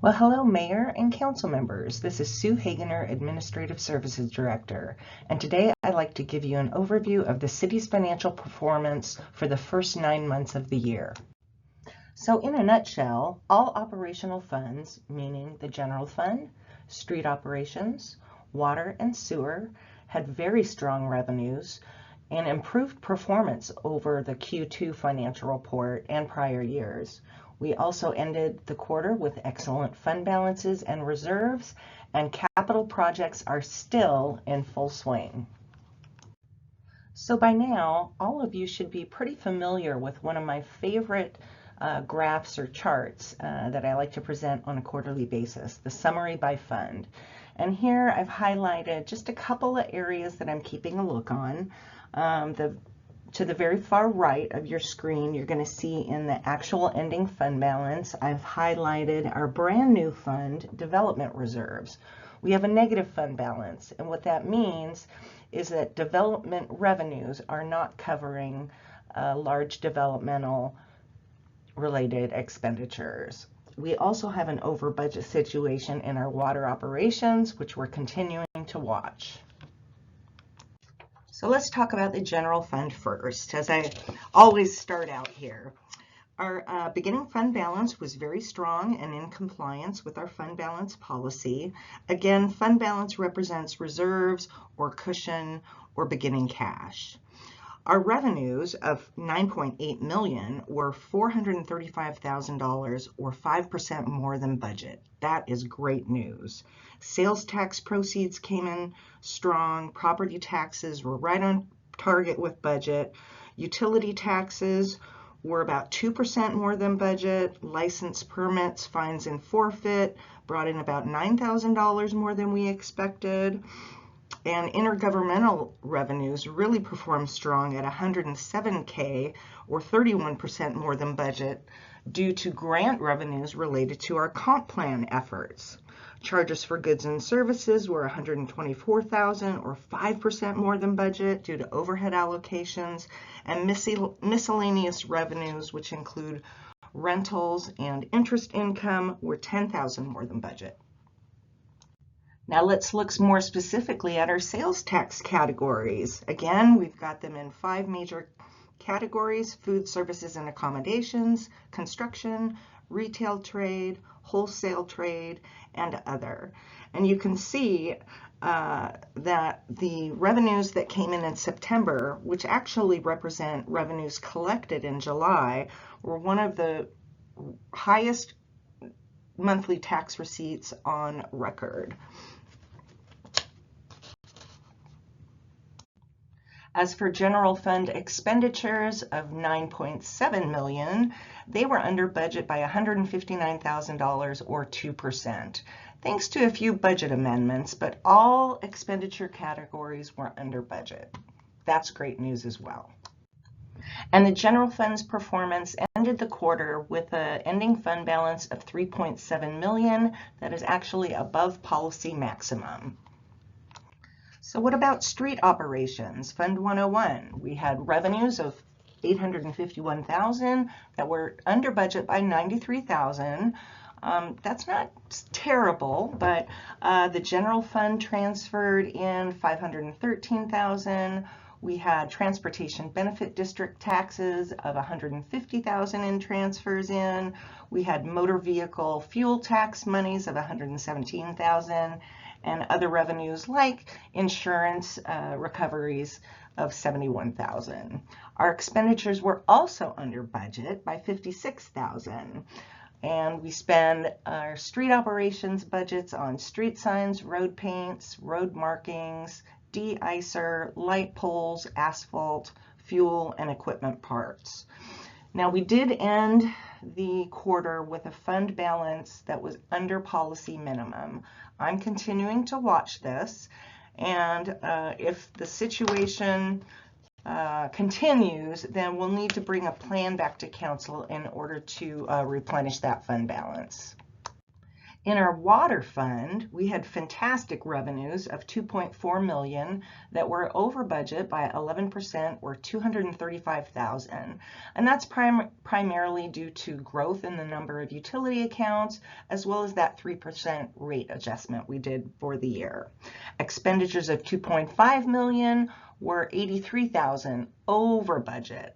Well, hello, Mayor and Council members. This is Sue Hagener, Administrative Services Director, and today I'd like to give you an overview of the city's financial performance for the first 9 months of the year. So in a nutshell, all operational funds, meaning the general fund, street operations, water and sewer, had very strong revenues and improved performance over the Q2 financial report and prior years. We also ended the quarter with excellent fund balances and reserves, and capital projects are still in full swing. So by now, all of you should be pretty familiar with one of my favorite graphs or charts that I like to present on a quarterly basis, the summary by fund. And here I've highlighted just a couple of areas that I'm keeping a look on. To the very far right of your screen, you're going to see in the actual ending fund balance, I've highlighted our brand new fund, development reserves. We have a negative fund balance, and what that means is that development revenues are not covering large developmental related expenditures. We also have an over budget situation in our water operations, which we're continuing to watch. So let's talk about the general fund first, as I always start out here. Our beginning fund balance was very strong and in compliance with our fund balance policy. Again, fund balance represents reserves or cushion or beginning cash. Our revenues of $9.8 million were $435,000 or 5% more than budget. That is great news. Sales tax proceeds came in strong. Property taxes were right on target with budget. Utility taxes were about 2% more than budget. License, permits, fines, and forfeit brought in about $9,000 more than we expected. And intergovernmental revenues really performed strong at $107K or 31% more than budget due to grant revenues related to our comp plan efforts. Charges for goods and services were $124,000 or 5% more than budget due to overhead allocations, and miscellaneous revenues, which include rentals and interest income, were $10,000 more than budget. Now let's look more specifically at our sales tax categories. Again, we've got them in 5 major categories: food, services, and accommodations, construction, retail trade, wholesale trade, and other. And you can see that the revenues that came in September, which actually represent revenues collected in July, were one of the highest monthly tax receipts on record. As for general fund expenditures of $9.7 million, they were under budget by $159,000 or 2%, thanks to a few budget amendments, but all expenditure categories were under budget. That's great news as well. And the general fund's performance ended the quarter with an ending fund balance of $3.7 million. That is actually above policy maximum. So what about street operations? Fund 101, we had revenues of $851,000 that were under budget by $93,000. That's not terrible, but the general fund transferred in $513,000. We had transportation benefit district taxes of $150,000 in transfers in. We had motor vehicle fuel tax monies of $117,000. And other revenues like insurance recoveries of $71,000. Our expenditures were also under budget by $56,000. And we spend our street operations budgets on street signs, road paints, road markings, de-icer, light poles, asphalt, fuel, and equipment parts. Now, we did end the quarter with a fund balance that was under policy minimum. I'm continuing to watch this, and if the situation continues, then we'll need to bring a plan back to council in order to replenish that fund balance. In our water fund, we had fantastic revenues of $2.4 million that were over budget by 11% or $235,000. And that's primarily due to growth in the number of utility accounts, as well as that 3% rate adjustment we did for the year. Expenditures of $2.5 million were $83,000 over budget.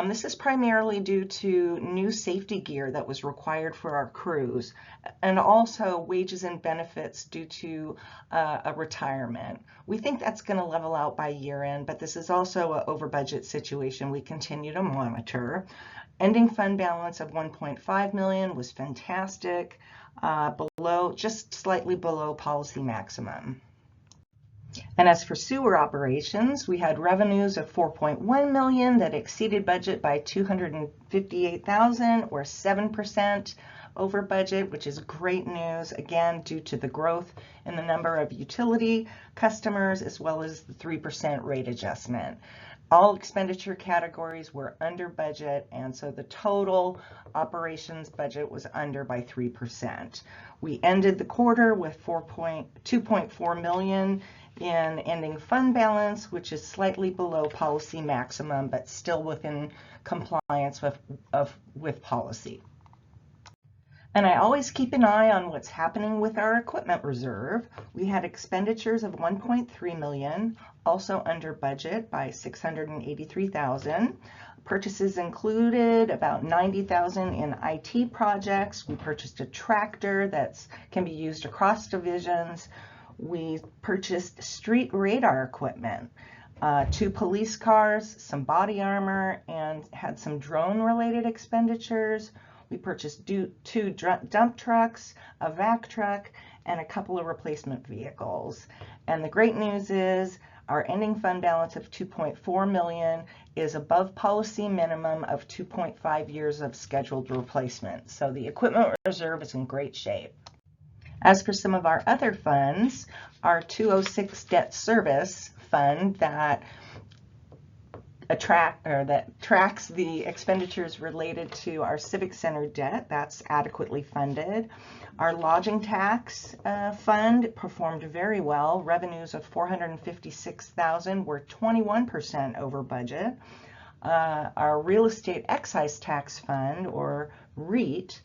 This is primarily due to new safety gear that was required for our crews, and also wages and benefits due to a retirement. We think that's going to level out by year end, but this is also an over budget situation we continue to monitor. Ending fund balance of $1.5 million was fantastic, just slightly below policy maximum. And as for sewer operations, we had revenues of $4.1 million that exceeded budget by $258,000 or 7% over budget, which is great news, again, due to the growth in the number of utility customers as well as the 3% rate adjustment. All expenditure categories were under budget, and so the total operations budget was under by 3%. We ended the quarter with $2.4 million in ending fund balance, which is slightly below policy maximum, but still within compliance with policy. And I always keep an eye on what's happening with our equipment reserve. We had expenditures of $1.3 million, also under budget by $683,000. Purchases included about $90,000 in IT projects. We purchased a tractor that can be used across divisions. We purchased street radar equipment, 2 police cars, some body armor, and had some drone-related expenditures. We purchased 2 dump trucks, a vac truck, and a couple of replacement vehicles. And the great news is our ending fund balance of $2.4 million is above policy minimum of 2.5 years of scheduled replacement. So the equipment reserve is in great shape. As for some of our other funds, our 206 debt service fund that tracks the expenditures related to our Civic Center debt, that's adequately funded. Our lodging tax fund performed very well. Revenues of $456,000 were 21% over budget. Our real estate excise tax fund, or REIT,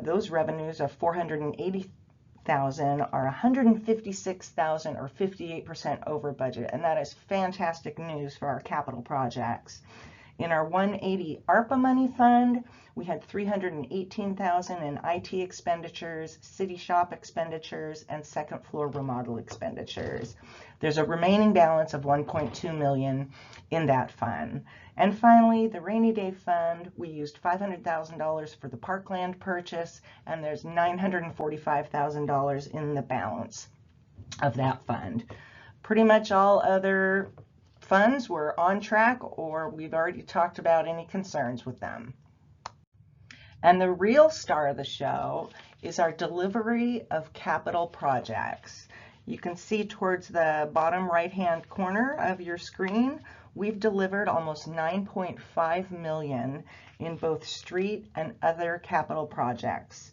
those revenues of $480,000 are $156,000 or 58% over budget, and that is fantastic news for our capital projects. In our 180 ARPA money fund, we had $318,000 in IT expenditures, city shop expenditures, and second floor remodel expenditures. There's a remaining balance of $1.2 million in that fund. And finally, the rainy day fund, we used $500,000 for the parkland purchase, and there's $945,000 in the balance of that fund. Pretty much all other funds were on track, or we've already talked about any concerns with them. And the real star of the show is our delivery of capital projects. You can see towards the bottom right-hand corner of your screen, we've delivered almost $9.5 million in both street and other capital projects.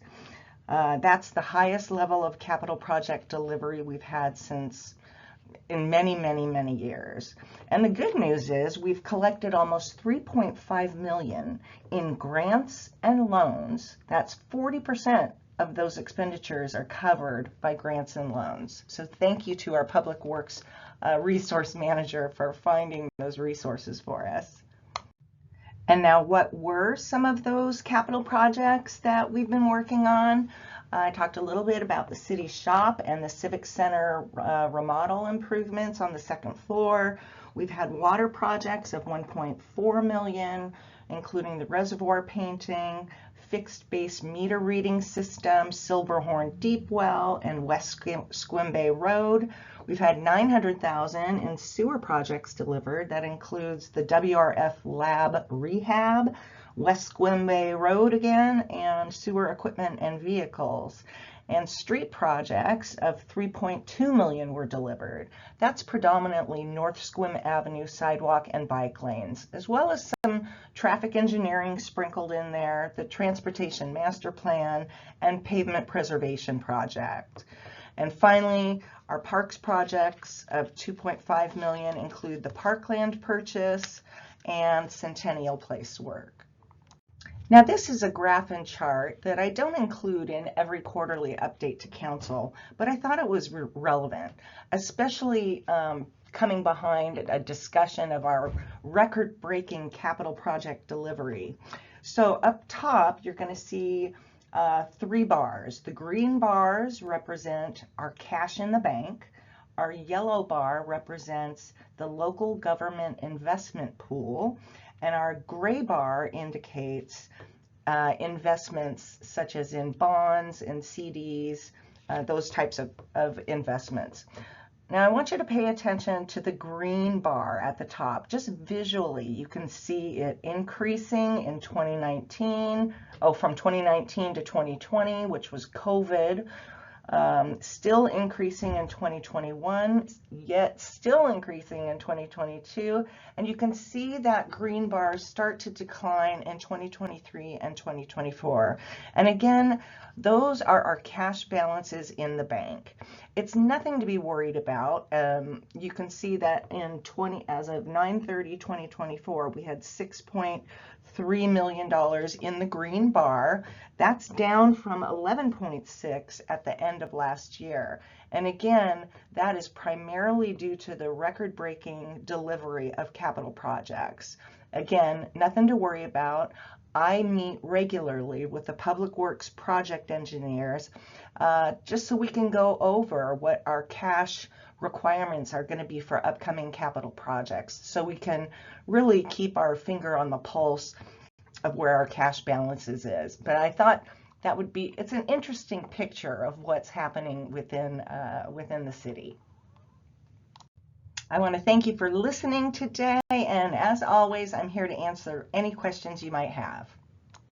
That's the highest level of capital project delivery we've had in many, many, many years. And the good news is we've collected almost $3.5 million in grants and loans. That's 40% of those expenditures are covered by grants and loans. So thank you to our Public Works resource manager for finding those resources for us. And now, what were some of those capital projects that we've been working on? I talked a little bit about the city shop and the Civic Center remodel improvements on the second floor. We've had water projects of $1.4 million, including the reservoir painting, fixed base meter reading system, Silverhorn Deep Well, and West Squim Road. We've had $900,000 in sewer projects delivered. That includes the WRF lab rehab, West Squim Road again, and sewer equipment and vehicles. and street projects of $3.2 million were delivered. That's predominantly North Sequim Avenue sidewalk and bike lanes, as well as some traffic engineering sprinkled in there, the transportation master plan, and pavement preservation project. And finally, our parks projects of $2.5 million include the parkland purchase and Centennial Place work. Now, this is a graph and chart that I don't include in every quarterly update to council, but I thought it was relevant, especially coming behind a discussion of our record-breaking capital project delivery. So up top, you're going to see 3 bars. The green bars represent our cash in the bank. Our yellow bar represents the local government investment pool, and our gray bar indicates investments such as in bonds and CDs, those types of investments. Now I want you to pay attention to the green bar at the top. Just visually, you can see it increasing in 2019, from 2019 to 2020, which was COVID. Still increasing in 2021, yet still increasing in 2022, and you can see that green bar start to decline in 2023 and 2024. And again, those are our cash balances in the bank. It's nothing to be worried about. You can see that as of 9/30/2024, we had $6.3 million in the green bar. That's down from 11.6 at the end of last year. And again, that is primarily due to the record-breaking delivery of capital projects. Again, nothing to worry about. I meet regularly with the Public Works project engineers just so we can go over what our cash requirements are going to be for upcoming capital projects, so we can really keep our finger on the pulse of where our cash balances is. But I thought that it's an interesting picture of what's happening within the city. I want to thank you for listening today, and as always, I'm here to answer any questions you might have.